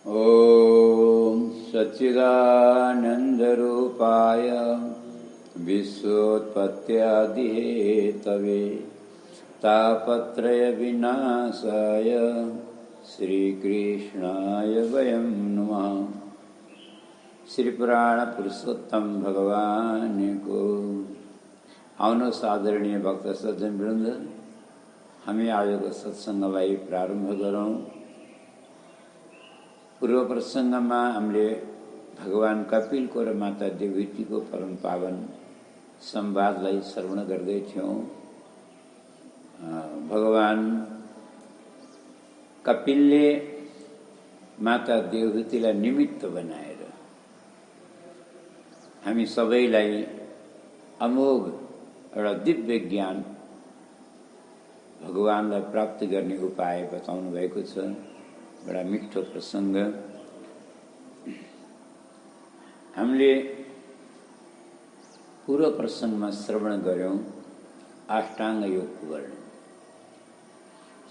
ॐ सच्चिदानन्दरूपाय विश्वोत्पत्त्यादिहेतवे तापत्रयविनाशाय श्रीकृष्णाय वयं नमः। श्री पुराण पुरुषोत्तम भगवान को आउनुहोस् आदरणीय भक्त सज्जन वृन्द, हामी आजको सत्सङ्गलाई प्रारम्भ गरौँ। पूर्व प्रसङ्गमा हामीले भगवान कपिलको र माता देवहूतिको परम पावन संवादलाई श्रवण गर्दै थियौँ। भगवान कपिलले माता देवहूतिलाई निमित्त बनाएर हामी सबैलाई अमोघ एउटा दिव्य ज्ञान भगवानलाई प्राप्त गर्ने उपाय बताउनु भएको छ। बडा मिठो प्रसङ्ग। हामीले पूर्व प्रसङ्गमा श्रवण गर्यौं अष्टाङ्ग योगको वर्णन,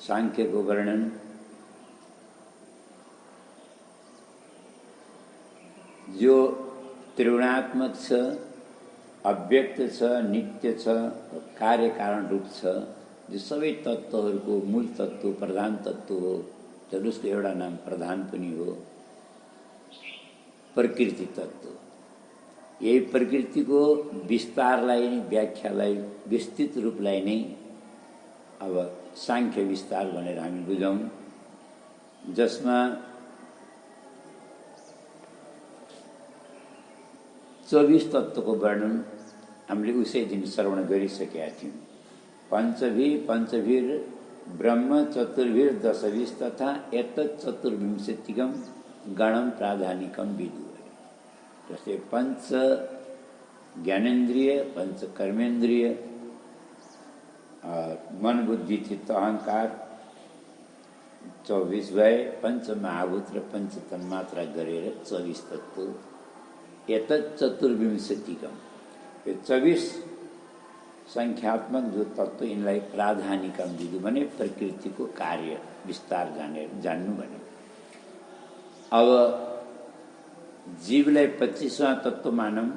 सांख्यको वर्णन, जो त्रिगुणात्मक छ, अव्यक्त छ, नित्य छ, कार्य कारण रूप छ, जो सबै तत्त्वहरूको मूल तत्त्व, प्रधान तत्त्व हो। तर उसको एउटा नाम प्रधान पनि हो, प्रकृति तत्त्व। यही प्रकृतिको विस्तारलाई, व्याख्यालाई, विस्तृत रूपलाई नै अब सांख्य विस्तार भनेर हामी बुझौँ, जसमा 24 तत्त्वको वर्णन हामीले उसै दिन श्रवण गरिसकेका थियौँ। पञ्चभिर ब्रह्म चतुर्भिर दशभिर तथा एतत् चतुर्विंशतिकम गणम प्राधानिकम विदु। जस्तै पंच ज्ञानेन्द्रिय, पंच कर्मेन्द्रिय, मन बुद्धि चित्त अहंकार 24 भए, पंच महाभूत र पंच तन्मात्रा गरेर 24 तत्त्व। एतत् चतुर्विंशतिकम, यो 24 संख्यात्मक जो तत्त्व, यिनलाई प्राधानिकम विदु भने प्रकृतिको कार्य विस्तार जान्नु भने। अब जीवलाई 25वां तत्त्व मानौं।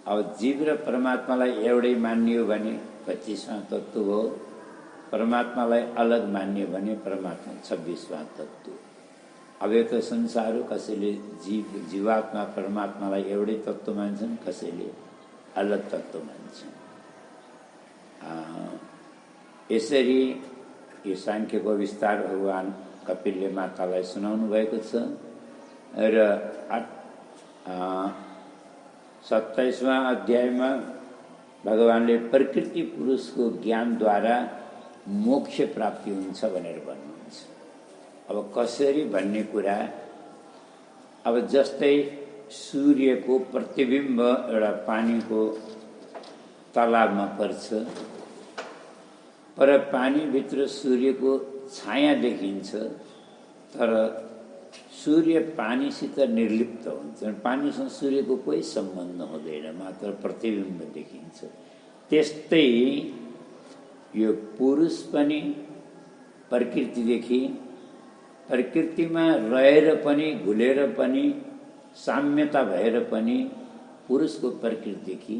अब जीव र परमात्मालाई एउटै मानियो भने 25वां तत्त्व हो, परमात्मालाई अलग मानियो भने परमात्मा 26वां तत्त्व। अब यो त संसार हो, कसैले जीवात्मा परमात्मालाई एउटै तत्त्व मान्छन्, कसैले अलग तत्त्व मान्छन्। यसरी यो सांख्यको विस्तार भगवान कपिलले मातालाई सुनाउनु भएको छ। र 27वां अध्यायमा भगवानले प्रकृति पुरुषको ज्ञानद्वारा मोक्ष प्राप्ति हुन्छ भनेर भन्नुहुन्छ। अब कसरी भन्ने कुरा, अब जस्तै सूर्यको प्रतिबिम्ब एउटा पानीको तालाबमा पर्छ, पर पानीभित्र सूर्यको छाया देखिन्छ, तर सूर्य पानीसित निर्लिप्त हुन्छ। पानीसँग सूर्यको कोही सम्बन्ध हुँदैन, मात्र प्रतिबिम्ब देखिन्छ। त्यस्तै यो पुरुष पनि प्रकृतिमा रहेर पनि, घुलेर पनि, साम्यता भएर पनि पुरुषको प्रकृतिदेखि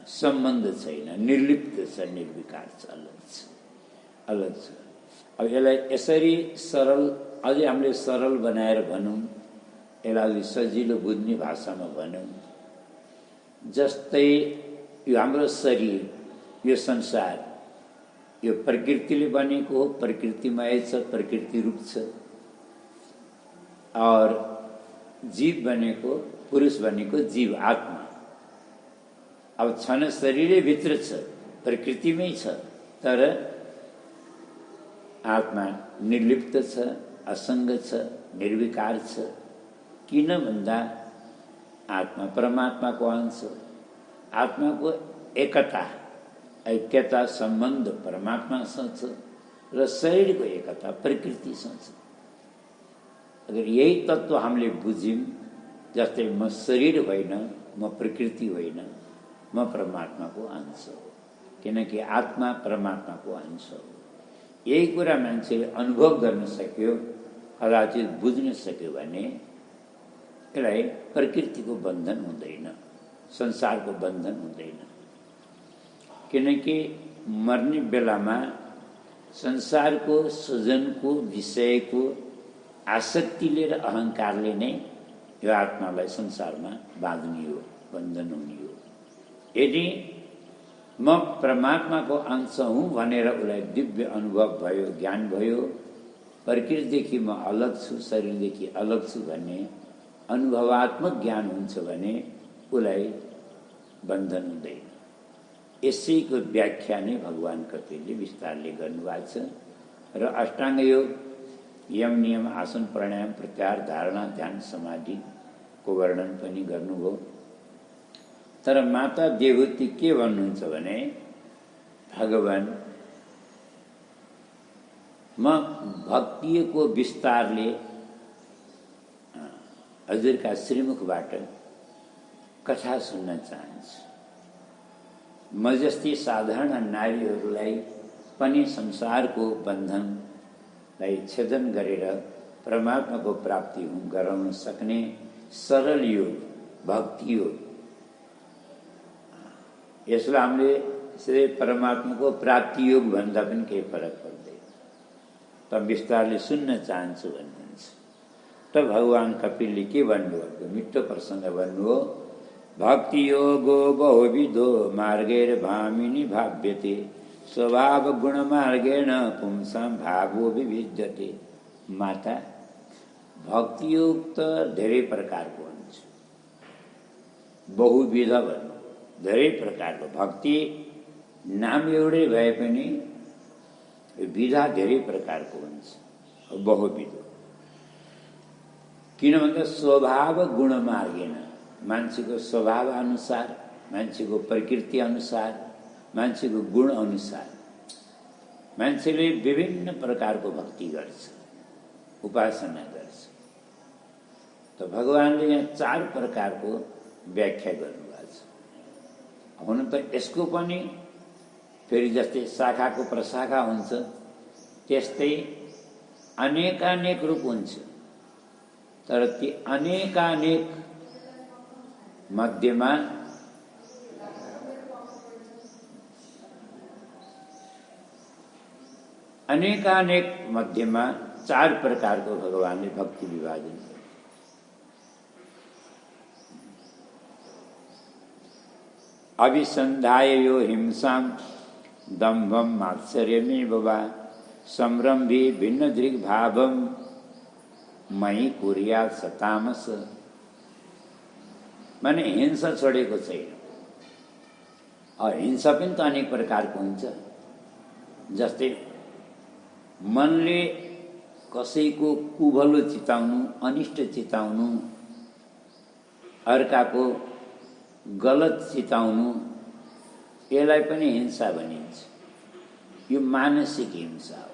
सम्बन्ध छैन, निर्लिप्त छ, निर्विकार छ, अलग छ। अब यसलाई यसरी सरल, अझै हामीले सरल बनाएर भनौँ, यसलाई सजिलो बुझ्ने भाषामा भनौँ। जस्तै यो हाम्रो शरीर, यो संसार, यो प्रकृतिले बनेको हो, प्रकृतिमय छ, प्रकृति रूप छ। और जीव बनेको, पुरुष बनेको जीव आत्मा। अब छन शरीरै भित्र छ, प्रकृतिमै छ, तर आत्मा निर्लिप्त छ, असंग छ, निर्विकार छ। किन भन्दा आत्मा परमात्माको अंश हो। आत्माको एकता, ऐक्यता, सम्बन्ध परमात्मासँग छ र शरीरको एकता प्रकृतिसँग छ। अगर यही तत्त्व हामीले बुझ्यौं, जस्तै म शरीर होइन, म प्रकृति होइन, म परमात्माको अंश हो, किनकि आत्मा परमात्माको अंश हो। यही कुरा मान्छेले अनुभव गर्न सक्यो कदाचित बुझ्न सक्यो भने यसलाई प्रकृतिको बन्धन हुँदैन, संसारको बन्धन हुँदैन। किनकि मर्ने बेलामा संसारको सृजनको विषयको आसक्तिले र अहङ्कारले नै यो आत्मालाई संसारमा बाँध्ने हो, बन्धन हुने हो। यदि म परमात्माको अंश हुँ भनेर उसलाई दिव्य अनुभव भयो, ज्ञान भयो, प्रकृतिदेखि म अलग छु, शरीरदेखि अलग छु भन्ने अनुभवात्मक ज्ञान हुन्छ भने उसलाई बन्धन हुँदैन। यसैको व्याख्या नै भगवान कपिलले विस्तारले गर्नुभएको छ। र अष्टाङ्ग योग, यम नियम आसन प्राणायाम प्रत्याहार धारणा ध्यान समाधिको वर्णन पनि गर्नुभयो। तर माता देवहूति के भन्नुहुन्छ भने, भगवान म भक्तिको विस्तारले हजुरका श्रीमुखबाट कथा सुन्न चाहन्छु। म जस्ती साधारण नारीहरूलाई पनि संसारको बन्धनलाई छेदन गरेर परमात्माको प्राप्ति गराउन सक्ने सरल योग भक्ति योग, यसलाई हामीले परमात्माको प्राप्ति योग भन्दा पनि केही फरक पर्दैन। त विस्तारले सुन्न चाहन्छु भन्नुहुन्छ। त भगवान कपिलले के भन्नुभयो, मिठो प्रसङ्ग भन्नुभयो। भक्ति योगो बहुविधो मार्गेर भामिनी भाव्यते स्वभाव गुण मार्गेण पुंसाम भावो विविध्यते। माता, भक्ति योग त धेरै प्रकारको हुन्छ, बहुविध भन्नु, धेरै प्रकारको। भक्ति नाम एउटै भए पनि विधा धेरै प्रकारको हुन्छ, बहुविध। किन भन्दा स्वभाव गुण मार्गेण, मान्छेको स्वभाव अनुसार, मान्छेको प्रकृति अनुसार, मान्छेको गुण अनुसार मान्छेले विभिन्न प्रकारको भक्ति गर्छ, उपासना गर्छ। त भगवानले यहाँ 4 प्रकारको व्याख्या गर्नुभएको छ। हुन त यसको पनि फेरि जस्तै शाखाको प्रशाखा हुन्छ, त्यस्तै अनेकानेक रूप हुन्छ। तर ती अनेकानेक मध्यमा अनेकानेक मध्यमा 4 प्रकारको भगवानले भक्ति विभाजन गर्नु। अभिसन्धाय यो हिंसाम दम्भम मात्सर्यमेव वा संरम्भी भिन्न दृग् भावम मयि कुर्यात् स तामस। माने हिंसा छोडेको छैन। हिंसा पनि त अनेक प्रकारको हुन्छ। जस्तै मनले कसैको कुभलो चिताउनु, अनिष्ट चिताउनु, अर्काको गलत चिताउनु, यसलाई पनि हिंसा भनिन्छ। यो मानसिक हिंसा हो।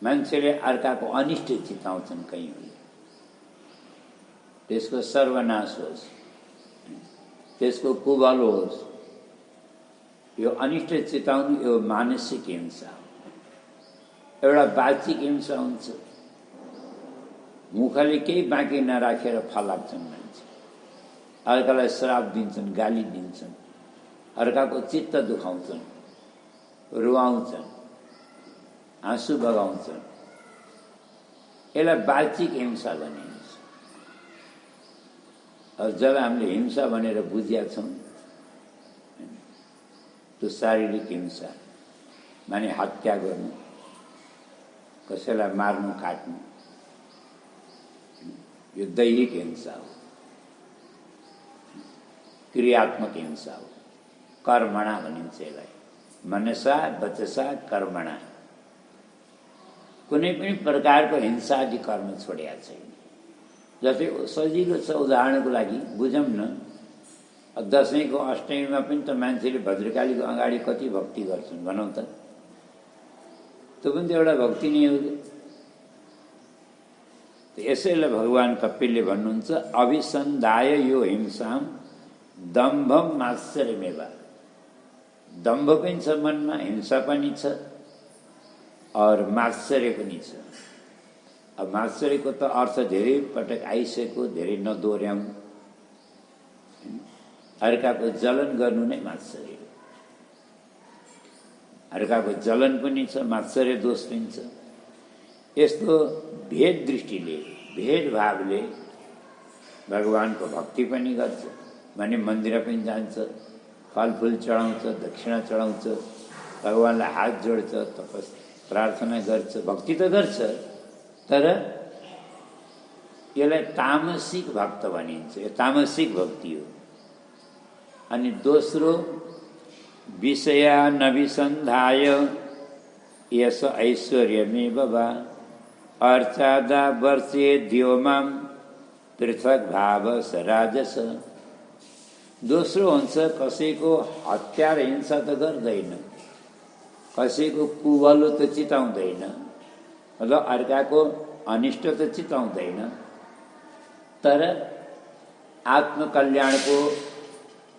मान्छेले अर्काको अनिष्ट चिताउँछन्, कहीँ त्यसको सर्वनाश होस्, त्यसको कुभलो होस्, यो अनिष्ट चिताउनु यो मानसिक हिंसा हो। एउटा बाचिक हिंसा हुन्छ, मुखले केही बाँकी नराखेर फलाक्छन् मान्छे, अर्कालाई श्राप दिन्छन्, गाली दिन्छन्, अर्काको चित्त दुखाउँछन्, रुवाउँछन्, आँसु बगाउँछन्। यसलाई बाचिक हिंसा भनिन्छ। जब हामीले हिंसा भनेर बुझेका छौँ, त्यो शारीरिक हिंसा माने हत्या गर्नु, कसैलाई मार्नु, काट्नु, यो दैहिक हिंसा हो। क्रियात्मक हिंसा हो, कर्मणा भनिन्छ यसलाई। मनसा वचसा कर्मणा, कुनै पनि प्रकारको हिंसादि कर्म छोडेका छैन। जस्तै सजिलो छ, उदाहरणको लागि बुझौँ न, दसैँको अष्टमीमा पनि त मान्छेले भद्रकालीको अगाडि कति भक्ति गर्छन् भनौँ त। त्यो पनि त एउटा भक्ति नै हो। यसैलाई भगवान कपिलले भन्नुहुन्छ, अभिसन्धाय यो हिंसाम दम्भम मात्सर्यमेव। दम्भ पनि छ मनमा, हिंसा पनि छ, और मात्सर्य पनि छ। अब मात्सर्यको त अर्थ धेरै पटक आइसकेको, धेरै नदोहोऱ्याउँ। अर्काको जलन गर्नु नै मात्सर्य हो। अर्काको जलन पनि छ, मात्सर्य दोष पनि छ। यस्तो भेद दृष्टिले, भेदभावले भगवानको भक्ति पनि गर्छ भने मन्दिर पनि जान्छ, फलफुल चढाउँछ, दक्षिणा चढाउँछ, भगवानलाई हात जोड्छ, प्रार्थना गर्छ, भक्ति त गर्छ। तर यसलाई तामसिक भक्त भनिन्छ। यो तामसिक भक्ति हो। अनि दोस्रो, विषया नविसन्धाय यस ऐश्वर्यमेव वा अर्चादा वर्षे द्योमाम पृथक भाव स राजस। दोस्रो हुन्छ कसैको हत्या र हिंसा त गर्दैन, कसैको कुवलो त चिताउँदैन, र अर्काको अनिष्ट त चिताउँदैन, तर आत्मकल्याणको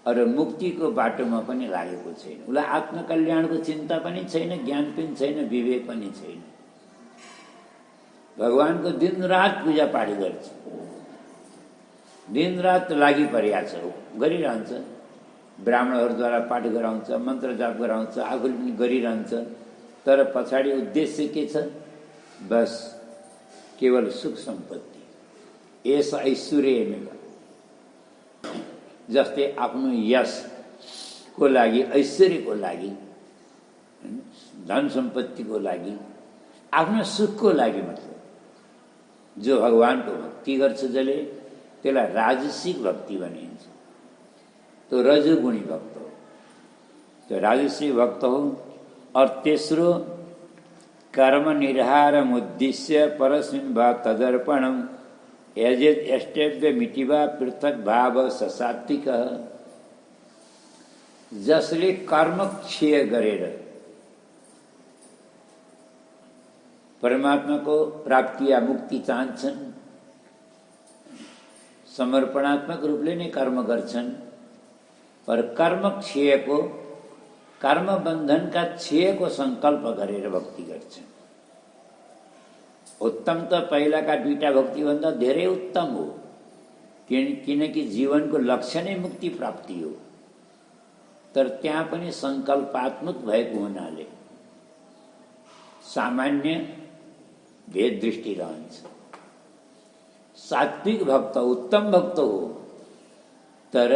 र मुक्तिको बाटोमा पनि लागेको छैन। उसलाई आत्मकल्याणको चिन्ता पनि छैन, ज्ञान पनि छैन, विवेक पनि छैन। भगवानको दिनरात पूजा पाठ गर्छ, दिनरात लागि परिहाल्छ, गरिरहन्छ। ब्राह्मणहरूद्वारा पाठ गराउँछ, मन्त्र जाप गराउँछ, आफूले पनि गरिरहन्छ। तर पछाडि उद्देश्य के छ? बस केवल सुख सम्पत्ति। यस ऐश्वर्यमेव, जस्तै आफ्नो यशको लागि, ऐश्वर्यको लागि, धन सम्पत्तिको लागि, आफ्नो सुखको लागि, मतलब जो भगवानको भक्ति गर्छ जसले, त्यसलाई राजसिक भक्ति भनिन्छ। त्यो रजोगुणी भक्त हो, त्यो राजसिक भक्त हो। और तेस्रो, कर्म निर्हारम उद्देश्य परस्मिन् वा तदर्पणम यजेत एष्टेव्य मितिवा पृथक भाव सात्विक। जसले कर्म क्षय गरेर परमात्माको प्राप्ति या मुक्ति चाहन्छन्, समर्पणात्मक रूपले नै कर्म गर्छन्, पर कर्म क्षयको, कर्म बन्धनका क्षयको संकल्प गरेर भक्ति गर्छन्। उत्तम त पहिलाका दुईटा भक्तिभन्दा धेरै उत्तम हो, किनकि जीवनको लक्ष्य नै मुक्ति प्राप्ति हो। तर त्यहाँ पनि संकल्पात्मक भएको हुनाले सामान्य भेद दृष्टि रहन्छ। सात्विक भक्त उत्तम भक्त हो, तर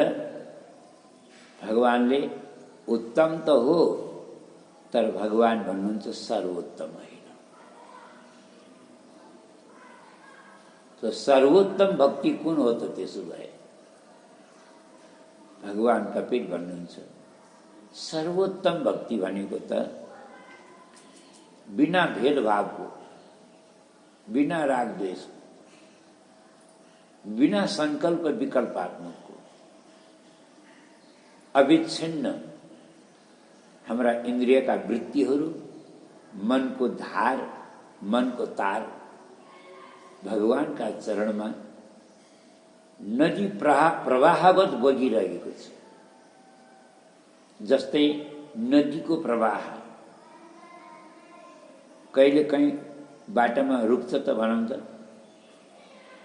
भगवानले उत्तम त हो, तर भगवान भन्नुहुन्छ सर्वोत्तम होइन। तो सर्वोत्तम भक्ति कुन हो त? त्यसो भए भगवान कपिल भन्नुहुन्छ सर्वोत्तम भक्ति भनेको त बिना भेदभावको, बिना राग द्वेषको, बिना संकल्प विकल्पात्मकको, अविच्छिन्न हाम्रा इन्द्रियका वृत्तिहरू, मनको धार, मनको तार भगवानका चरणमा नदी प्रवाहवत बगिरहेको छ। जस्तै नदीको प्रवाह कहिले कहीँ बाटोमा रुक्छ त भनौँ त,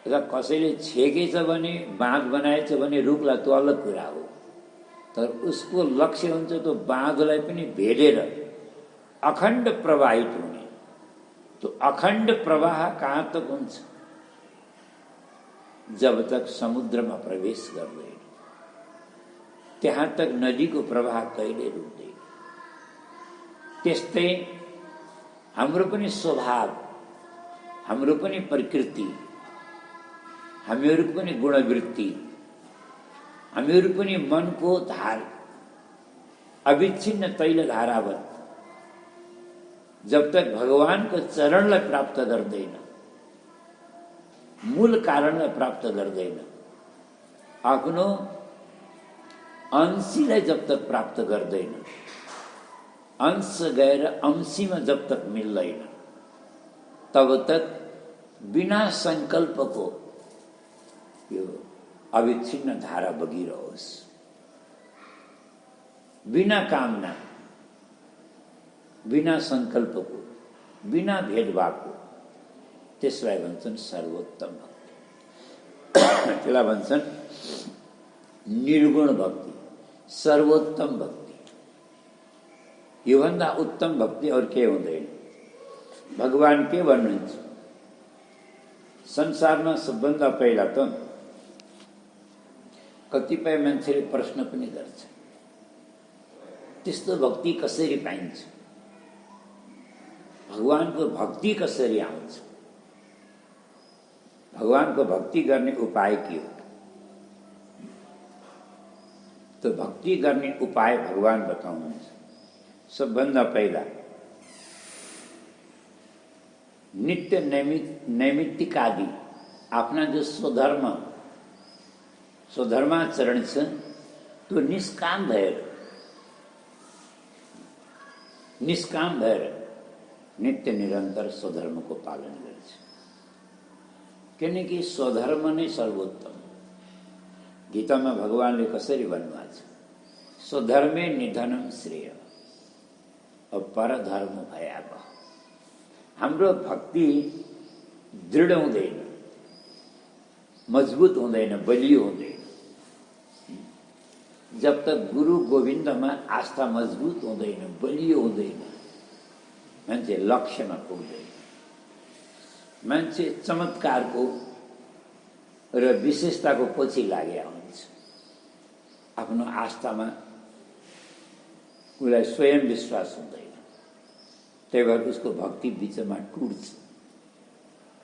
र कसैले छेकेछ भने, बाँध बनाएछ भने रुक्ला, त्यो अलग कुरा हो। तर उसको लक्ष्य हुन्छ त्यो बाँधलाई पनि भेदेर अखण्ड प्रवाहित हुने। तो अखण्ड प्रवाह कहाँ तक हुन्छ? जब तक समुद्रमा प्रवेश गर्दैन, त्यहाँ तक नदीको प्रवाह कहिले रुक्दैन। त्यस्तै हाम्रो पनि स्वभाव, हाम्रो पनि प्रकृति, हामीहरूको पनि गुणवृत्ति, हामीहरू पनि मनको धार अविच्छिन्न तैल धारावत जब तक भगवानको चरणलाई प्राप्त गर्दैन, मूल कारणलाई प्राप्त गर्दैन, आफ्नो अंशीलाई जब तक प्राप्त गर्दैन, अंश गएर अंशीमा जब तक मिल्दैन, तब तक बिना संकल्पको यो अविच्छिन्न धारा बगिरहोस्, बिना कामना, बिना संकल्पको, बिना भेदभावको, त्यसलाई भन्छन् सर्वोत्तम भक्ति। त्यसलाई भन्छन् निर्गुण भक्ति, सर्वोत्तम भक्ति। योभन्दा उत्तम भक्ति अरू के हुँदैन। भगवान के भन्नुहुन्छ? संसारमा सबभन्दा पहिला त कतिपय मान्छेले प्रश्न पनि गर्छ, त्यस्तो भक्ति कसरी पाइन्छ? भगवानको भक्ति कसरी आउँछ? भगवानको भक्ति गर्ने उपाय के हो? तो भक्ति गर्ने उपाय भगवान बताउनुहुन्छ। सबभन्दा पहिला नित्य नैमित्तिक आदि आफ्ना जो स्वधर्माचरण छ त्यो निष्काम भएर नित्य निरन्तर स्वधर्मको पालन गर्छ। किनकि स्वधर्म नै सर्वोत्तम। गीतामा भगवानले कसरी भन्नुभएको छ? स्वधर्मे निधनम श्रेय अब परधर्म भयावह। हाम्रो भक्ति दृढ हुँदैन, मजबुत हुँदैन, बलियो हुँदैन जब तक गुरु गोविन्दमा आस्था मजबुत हुँदैन, बलियो हुँदैन। मान्छे लक्ष्यमा पुग्दैन। मान्छे चमत्कारको र विशेषताको पछि लागेका हुन्छ। आफ्नो आस्थामा उसलाई स्वयं विश्वास हुँदैन, त्यही भएर उसको भक्ति बीचमा टुट्छ।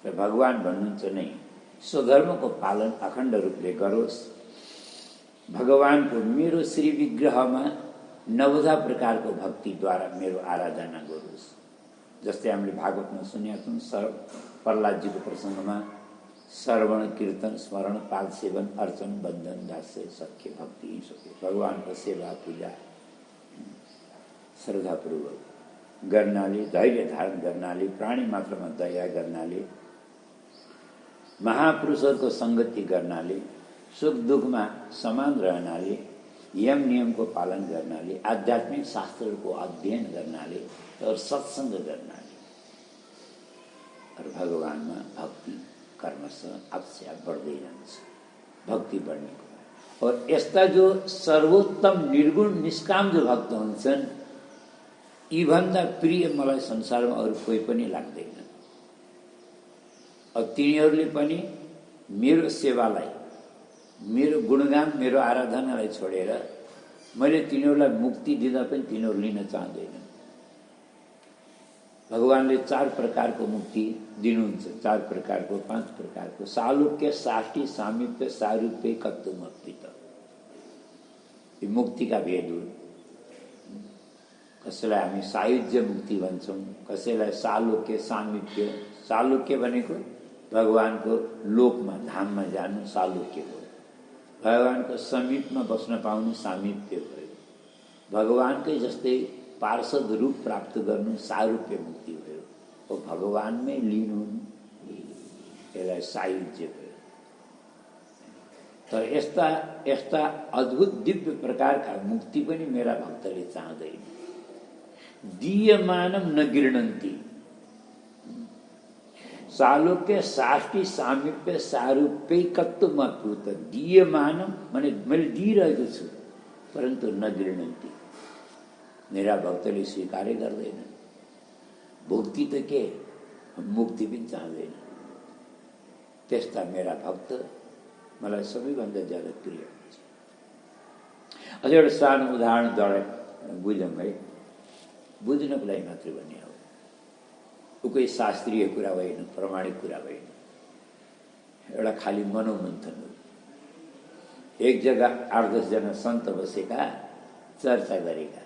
र भगवान भन्नुहुन्छ नै स्वधर्मको पालन अखण्ड रूपले गरोस्। भगवानको मेरो श्री विग्रहमा नवधा प्रकारको भक्तिद्वारा मेरो आराधना गरोस्। जस्तै हामीले भागवतमा सुनेका छौँ, प्रहलादजीको प्रसङ्गमा श्रवण कीर्तन स्मरण पाद सेवन अर्चन बन्धन दास्य सख्य भक्ति सके। भगवानको सेवा पूजा श्रद्धापूर्वक गर्नाले, धैर्य धारण गर्नाले, प्राणी मात्रमा दया गर्नाले, महापुरुषहरूको सङ्गति गर्नाले, सुख दुःखमा समान रहनाले, यम नियमको पालन गर्नाले, आध्यात्मिक शास्त्रहरूको अध्ययन गर्नाले और सत्सङ्ग गर्नाले और भगवानमा भक्ति कर्मशः आपसे बढ्दै जान्छ। भक्ति बढ्ने और यस्ता जो सर्वोत्तम निर्गुण निष्काम जो भक्त हुन्छन्, यीभन्दा प्रिय मलाई संसारमा अरू कोही पनि लाग्दैन। अब तिनीहरूले पनि मेरो सेवालाई, मेरो गुणगान, मेरो आराधनालाई छोडेर मैले तिनीहरूलाई मुक्ति दिँदा पनि तिनीहरू लिन चाहँदैनन्। भगवानले 4 प्रकारको मुक्ति दिनुहुन्छ, 4 प्रकारको, 5 प्रकारको। सालोक्य, साष्टी, सामिप्य, सारूप्य, कत्तुमप्पित। यो मुक्तिका भेद हुन्। कसैलाई हामी सायुज्य मुक्ति भन्छौँ, कसैलाई सालोक्य, सामिप्य। सालोक्य भनेको भगवानको लोकमा, धाममा जानु सालोक्य हो। भगवानको समीपमा बस्न पाउनु सामिप्य भयो। भगवानकै जस्तै पार्षद रूप प्राप्त गर्नु सारूप्य मुक्ति भयो। ओ भगवानमै लीन हुनु यसलाई सायुज्य भयो। तर यस्ता अद्भुत दिव्य प्रकारका मुक्ति पनि मेरा भक्तले चाहँदैन। दीयमानम न गृह्णन्ति। सालोक्य, साष्टी, सामिप्य, सारूप्यकत्वमप्युत। दीयमानम माने मैले दिइरहेको छु, परन्तु न गृह्णन्ति। मेरा भक्तले स्वीकारै गर्दैन। भुक्ति त के, मुक्ति पनि चाहँदैन। त्यस्ता मेरा भक्त मलाई सबैभन्दा ज्यादा प्रिय हुन्छ। अझ एउटा सानो उदाहरणद्वारा बुझौँ है, बुझ्नको लागि मात्रै भन्ने हो। कोही शास्त्रीय कुरा होइन, प्रमाणिक कुरा होइन, एउटा खाली मनोमन्थन हो। एक जग्गा 8-10 जना सन्त बसेका, चर्चा गरेका।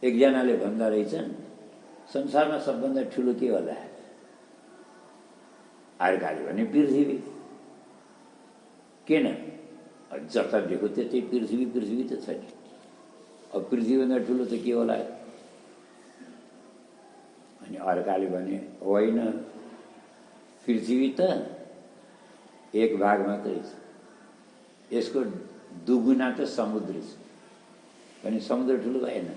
एकजनाले भन्दा रहेछन्, संसारमा सबभन्दा ठुलो के होला? अर्काले भने पृथ्वी। किन? जता देखो त्यतै पृथ्वी त छ नि। अब पृथ्वीभन्दा ठुलो त के होला? अनि अर्काले भने होइन, पृथ्वी त एक भाग मात्रै छ, यसको दुगुना त समुद्र छ। अनि समुद्र ठुलो भएन,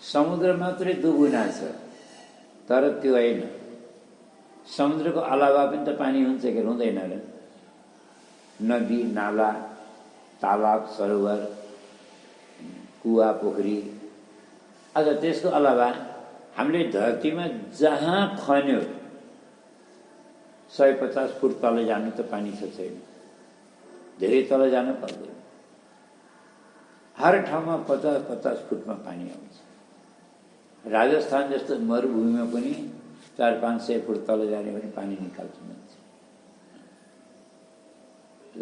समुद्र मात्रै दुगुना छ। तर त्यो होइन। समुद्रको अलावा पनि त पानी हुन्छ कि हुँदैन र? नदी, नाला, तालाब, सरोवर, कुवा, पोखरी। अझ त्यसको अलावा हामीले धरतीमा जहाँ खन्यो 150 फुट तल जानु त पानी छ छैन? धेरै तल जानु पर्दैन। हर ठाउँमा 50-50 फुटमा पानी आउँछ। राजस्थान जस्तो मरुभूमिमा पनि 400-500 फुट तल जाने भने पानी निकाल्छ मान्छे।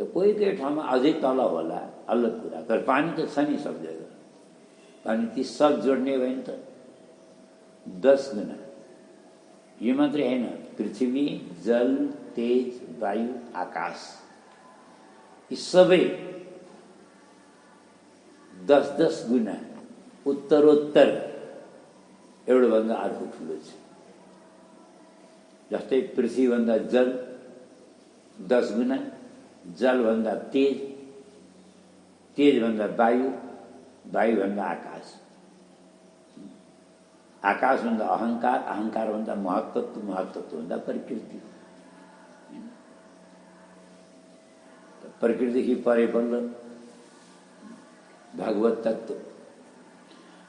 कोही कोही ठाउँमा अझै तल होला, अलग कुरा। तर पानी त छ नि सब जग्गा। पानी ती सब जोड्ने भयो नि त 10 गुना। यो मात्रै होइन, पृथ्वी, जल, तेज, वायु, आकाश, यी सबै 10-10 गुना उत्तरोत्तर एउटाभन्दा अर्को ठुलो छ। जस्तै पृथ्वीभन्दा जल 10 गुना, जलभन्दा तेज, तेजभन्दा वायु, वायुभन्दा आकाश, आकाशभन्दा अहंकार, अहंकारभन्दा महत्त्व, महत्त्वभन्दा प्रकृति। प्रकृतिदेखि परे बल्ल भगवत तत्त्व।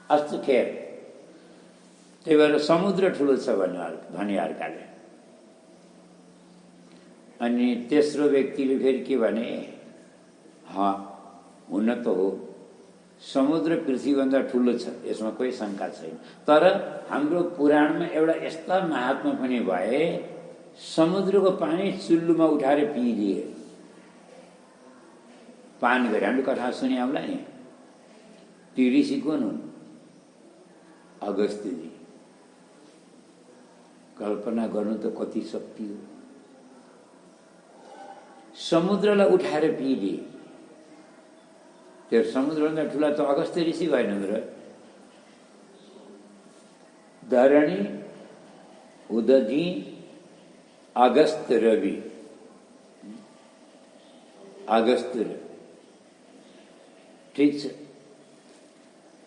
अस्तु, खेर त्यही भएर समुद्र ठुलो छ भने अर्काले। अनि तेस्रो व्यक्तिले फेरि के भने, हुन त हो, समुद्र पृथ्वीभन्दा ठुलो छ, यसमा कोही शङ्का छैन। तर हाम्रो पुराणमा एउटा यस्ता महात्मा पनि भए, समुद्रको पानी चुल्लुमा उठाएर पिइदिए, पान गरे। हामीले कथा सुने होला नि। ती ऋषि कुन हुन्? अगस्त्यजी। कल्पना गर्नु त कति शक्ति हो। समुद्रलाई उठाएर पिइदिए। त्यो समुद्रभन्दा ठुला त अगस्त्य ऋषि भएन र? धरणी, उदधी, अगस्त्य, रवि। अगस्त्य, ठिक छ,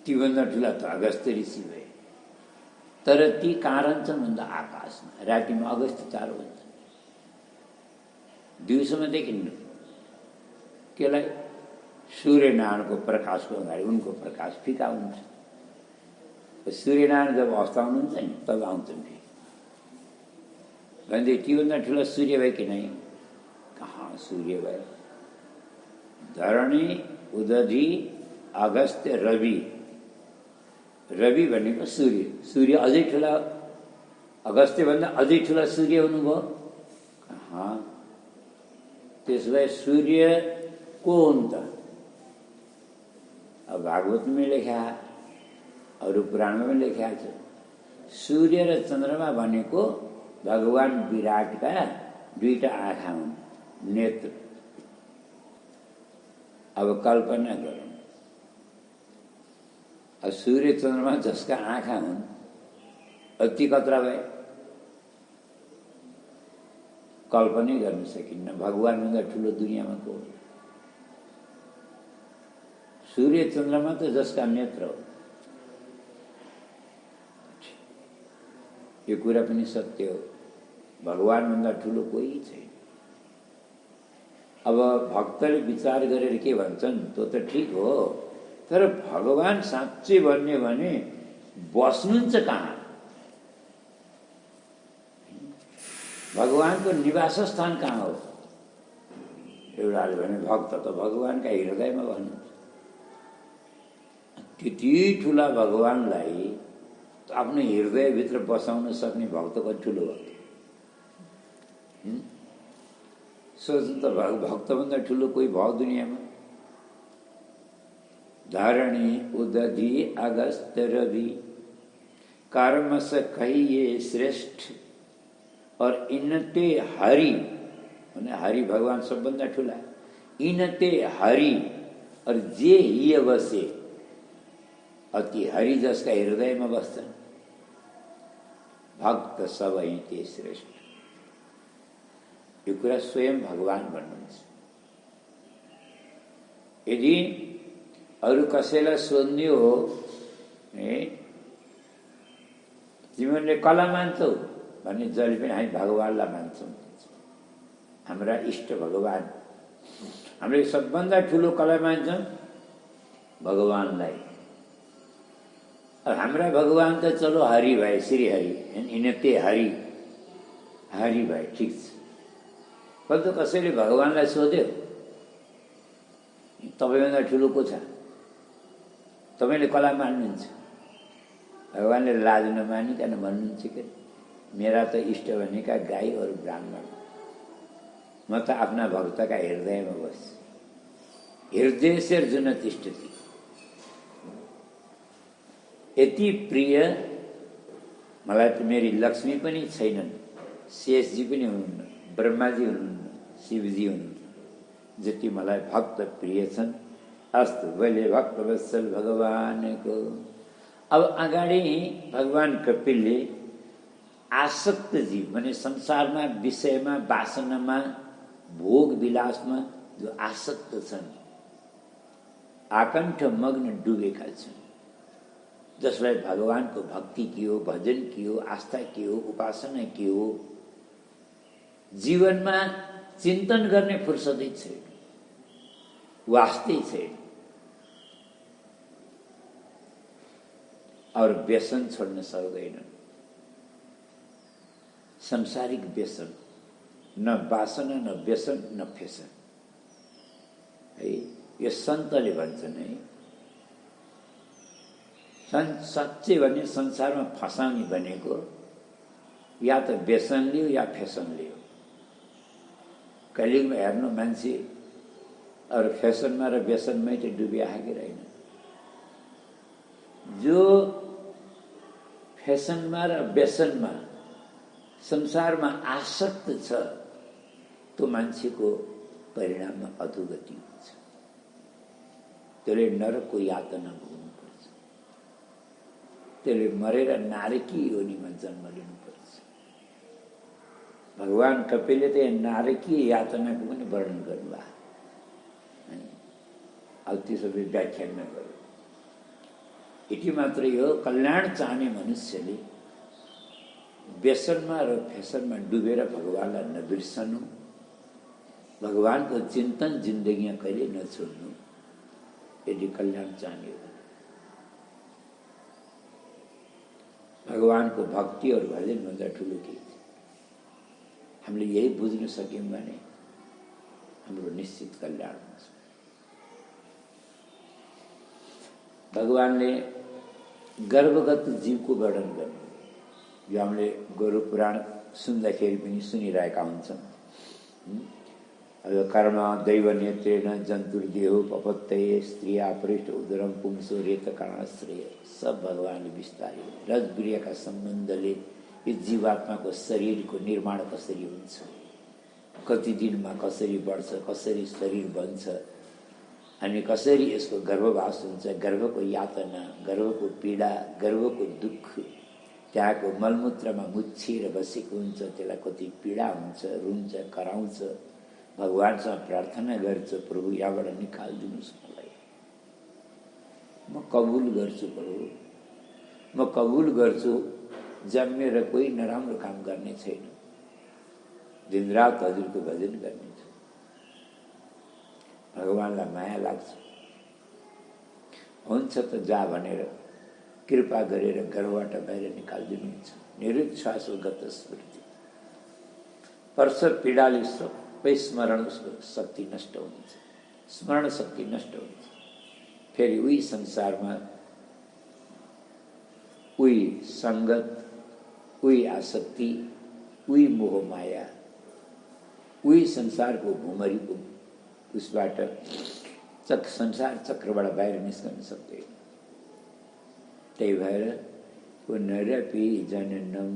तीभन्दा ठुला त अगस्त्य ऋषि भए। तर ती कहाँ रहन्छन् भन्दा आकाशमा। रातिमा अगस्त्य तारो हुन्छ, दिउँसोमा देखिन्न। केलाई? सूर्यनारायणको प्रकाशको अगाडि उनको प्रकाश फिका हुन्छ। सूर्यनारायण जब अस्ताउनुहुन्छ नि तब आउँछन् फेरि। भनेदेखि तीभन्दा ठुला सूर्य भए कि नै? कहाँ सूर्य भयो? धरणी, उदधी, अगस्त्य, रवि। रवि भनेको सूर्य। सूर्य अझै ठुला, अगस्त्यभन्दा अझै ठुला सूर्य हुनुभयो। कहाँ? त्यसो भए सूर्य को हुन् त? अब भागवतमै लेखा, अरू पुराणमा पनि लेखा छ। सूर्य र चन्द्रमा भनेको भगवान विराटका दुईटा आँखा हुन्, नेत्र। अब कल्पना गरौँ, अब सूर्य चन्द्रमा जसका आँखा हुन्, अति कत्रा भए? कल्पनै गर्न सकिन्न। भगवानभन्दा ठुलो दुनियाँमा को हो? सूर्य चन्द्रमा त जसका नेत्र हो। यो कुरा पनि सत्य हो। भगवानभन्दा ठुलो कोही छैन। अब भक्तले विचार गरेर के भन्छन् त्यो त ठिक हो, तर भगवान साँच्चै भन्ने भने बस्नुहुन्छ कहाँ? भगवानको निवास स्थान कहाँ हो? एउटाले भने भक्त त भगवानका हृदयमा भन्नुहुन्छ। त्यति ठुला भगवानलाई आफ्नो हृदयभित्र बसाउन सक्ने भक्त कति ठुलो भक्त? सोच्नु त, भक्तभन्दा ठुलो कोही भयो दुनियाँमा? धरणी, उदधी, अगस्त्य, रवि, कर्मश कहिए श्रेष्ठ, और इनते हरि, हरि भगवान सबभन्दा ठुला। इनते हरि, और जे हिय बसे, अति हरि जसका हृदयमा बस्छन्, भक्त सबै ते श्रेष्ठ। यो कुरा स्वयं भगवान भन्नुहुन्छ। यदि अरू कसैलाई सोध्ने हो तिमीहरूले कला मान्छौ भने जहिले पनि हामी भगवान्लाई मान्छौँ। हाम्रा इष्ट भगवान, हामीले सबभन्दा ठुलो कला मान्छौँ भगवान्लाई। अब हाम्रा भगवान त चलो हरि भए, श्री हरि, यिनीते हरि हरि भए, ठिक छ। परन्तु कसैले भगवान्लाई सोध्यो तपाईँभन्दा ठुलो को छ, तपाईँले कला मान्नुहुन्छ? भगवान्ले लाज नमानिकन भन्नुहुन्छ कि मेरा त इष्ट भनेका गाई और ब्राह्मण, म त आफ्ना भक्तका हृदयमा बस्छु। हृदयेश्वर तिष्ठति। यति प्रिय मलाई त मेरी लक्ष्मी पनि छैनन्, शेषजी पनि हुनुहुन्न, ब्रह्माजी हुनुहुन्न, शिवजी हुनुहुन्न, जति मलाई भक्त प्रिय छन्। अस्तु मैले भक्त वत्सल भगवानको। अब अगाडि भगवान कपिलले आसक्त जीव भने संसारमा, विषयमा, वासनामा, भोग विलासमा जो आसक्त छन्, आकण्ठ मग्न डुबेका छन्, जसलाई भगवानको भक्ति के हो, भजन के हो, आस्था के हो, उपासना के हो, जीवनमा चिन्तन गर्ने फुर्सदै छैन, वास्तै छैन। और व्यसन छोड्न सक्दैनन्। सांसारिक व्यसन, न वासना, न व्यसन, न फेसन है। यो सन्तले भन्छन् है, साँच्चै भने संसारमा फसाउने भनेको या त व्यसन लियो या फेसन लियो। कलियुगमा हेर्नु मान्छे और फेसनमा र व्यसनमै चाहिँ डुबिआएको रहेन। जो फेसनमा र व्यसनमा संसारमा आसक्त छ, त्यो मान्छेको परिणाममा अधोगति हुन्छ। त्यसले नरकको यातना भोग्नुपर्छ, त्यसले मरेर नारकी योनिमा जन्म लिनुपर्छ। भगवान कपिलले त नारकीय यातनाको पनि वर्णन गर्नुभयो। अब त्यो सबै व्याख्यान नगरौँ। यति मात्रै हो, कल्याण चाहने मनुष्यले व्यसनमा र फेसनमा डुबेर भगवान्लाई नबिर्सनु, भगवानको चिन्तन जिन्दगीमा कहिले नछोड्नु, यदि कल्याण चाहने हो। भगवानको भक्ति और भजन भन्दा ठुलो के छ? हामीले यही बुझ्न सक्यौँ भने हाम्रो निश्चित कल्याण हुन्छ। भगवानले गर्भगत जीवको वर्णन गर्नु, यो हामीले गुरु पुराण सुन्दाखेरि पनि सुनिरहेका हुन्छौँ। अब कर्म दैव नेत्रेण जन्तुर्देहो पपत्तये स्त्रिया पृष्ठ उदरम पुंसो रेतकणाश्रय, सब भगवानले विस्तारै रजवीर्यका सम्बन्धले यो जीवात्माको शरीरको निर्माण कसरी हुन्छ, कति दिनमा कसरी बढ्छ, कसरी शरीर बन्छ, अनि कसरी यसको गर्भवास हुन्छ, गर्भको यातना, गर्भको पीडा, गर्भको दुःख, त्यहाँको मलमूत्रमा मुछिएर बसेको हुन्छ, त्यसलाई कति पीडा हुन्छ, रुन्छ, कराउँछ। भगवानसँग प्रार्थना गर्छ, प्रभु यहाँबाट निकालिदिनुहोस् मलाई, म कबुल गर्छु प्रभु, म कबुल गर्छु, जन्मेर कोही नराम्रो काम गर्ने छैन, दिनरात हजुरको भजन गर्ने छ। भगवानलाई माया लाग्छ, हुन्छ त जा भनेर कृपा गरेर गर्भबाट बाहिर निकालिदिनुहुन्छ। निरुच्छ्वासो गत स्मृति, पर्श पीडाले सबै स्मरण उसको शक्ति नष्ट हुन्छ, स्मरण शक्ति नष्ट हुन्छ। फेरि उही संसारमा उही संगत, उही आसक्ति, उही मोह माया, उही संसारको भुमरीको उसबाट संसार चक्रबाट बाहिर निस्कन सक्दैन। त्यही भएर पुनरपि जननम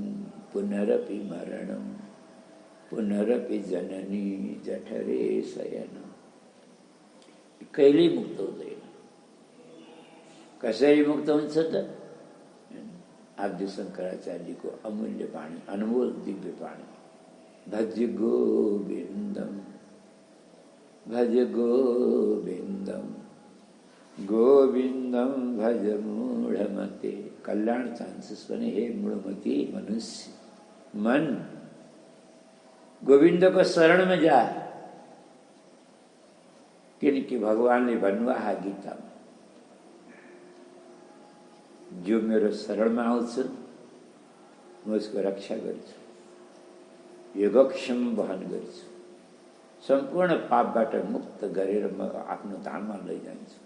पुनरपि मरणम पुनरपि जननी जठरे शयनम, कहिल्यै मुक्त हुँदैन। कसरी मुक्त हुन्छ त? आद्य शंकराचार्यको अमूल्य वाणी, अनमोल दिव्य वाणी, भज गोविंदम भज गोविंदम गोविंदम भज मूढ़मते कल्याण चाहन्छस् भने हे मूढमती मनुष्य मन गोविन्दको शरणमा जा, किनकि भगवानले भन्नुभयो गीतामा, जो मेरो शरणमा आउँछ म उसको रक्षा गर्छु, योगक्षम वहन गर्छु, सम्पूर्ण पापबाट मुक्त गरेर म आफ्नो धाममा लैजान्छु।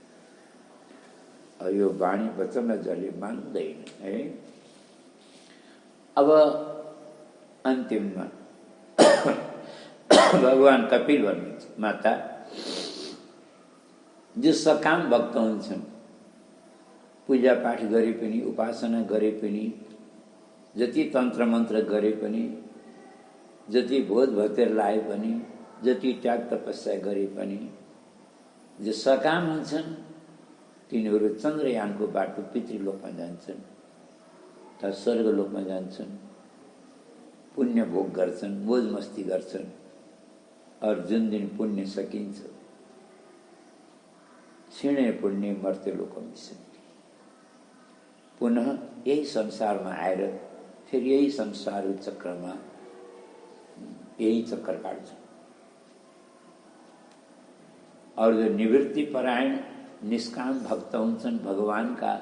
यो वाणी वचन जसले मान्दैन है। अब अन्तिममा भगवान कपिल भन्नुहुन्छ, माता जो सकाम भक्त हुन्छन्, पूजा पाठ गरे पनि, उपासना गरे पनि, जति तन्त्र मन्त्र गरे पनि, जति भोज भतेर लाए पनि, जति त्याग तपस्या गरे पनि, जो सकाम हुन्छन् तिनीहरू चन्द्रयानको बाटो पितृलोकमा जान्छन् तथा स्वर्गलोकमा जान्छन्, पुण्य भोग गर्छन्, मोज मस्ती गर्छन्। और जुन दिन पुण्य सकिन्छ, क्षीणे पुण्य मर्त्यलोकम विशन्ति, पुनः यही संसारमा आएर फेरि यही संसार चक्रमा यही चक्कर काट्छ। और जो निवृत्ति परायण निष्काम भक्त हुन्छन्, भगवानका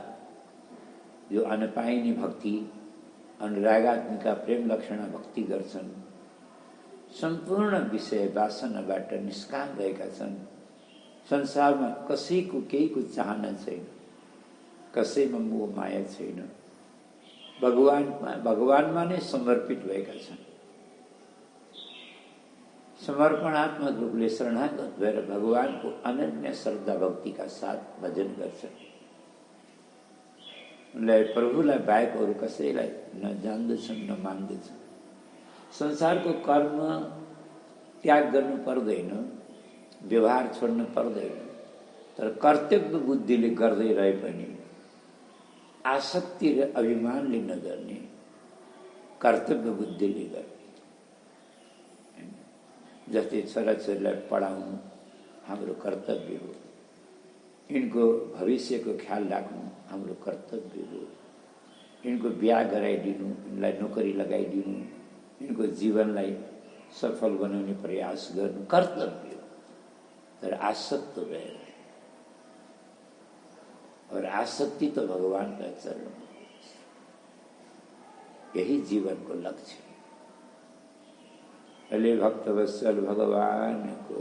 जो अनपाइनी भक्ति, अनुरागात्मिका प्रेम लक्षण भक्ति गर्छन्, सम्पूर्ण विषय वासनाबाट निष्काम भएका छन्, संसारमा कसैको केहीको चाहना छैन, कसैमा मोह माया छैन, भगवानमा नै समर्पित भएका छन्, समर्पणात्मक रूपले शरणागत भएर भगवानको अनन्य श्रद्धा भक्तिका साथ भजन गर्छन्। उनलाई प्रभुलाई बाहेक अरू कसैलाई न जान्दछन् न मान्दछन्। संसारको कर्म त्याग गर्नु पर्दैन, व्यवहार छोड्नु पर्दैन, तर कर्तव्य बुद्धिले गर्दै रहे पनि आसक्ति र अभिमानले नगर्ने, कर्तव्य बुद्धिले गर्ने। जस्तै छोराछोरीलाई पढाउनु हाम्रो कर्तव्य हो, यिनको भविष्यको ख्याल राख्नु हाम्रो कर्तव्य हो, यिनको बिहा गराइदिनु, यिनलाई नोकरी लगाइदिनु, यिनको जीवनलाई सफल बनाउने प्रयास गर्नु कर्तव्य हो। तर आसक्त भएर, और आसक्ति तो भगवान का चरण, यही जीवन को लक्ष्य है। भले भक्तवत्सल भगवान को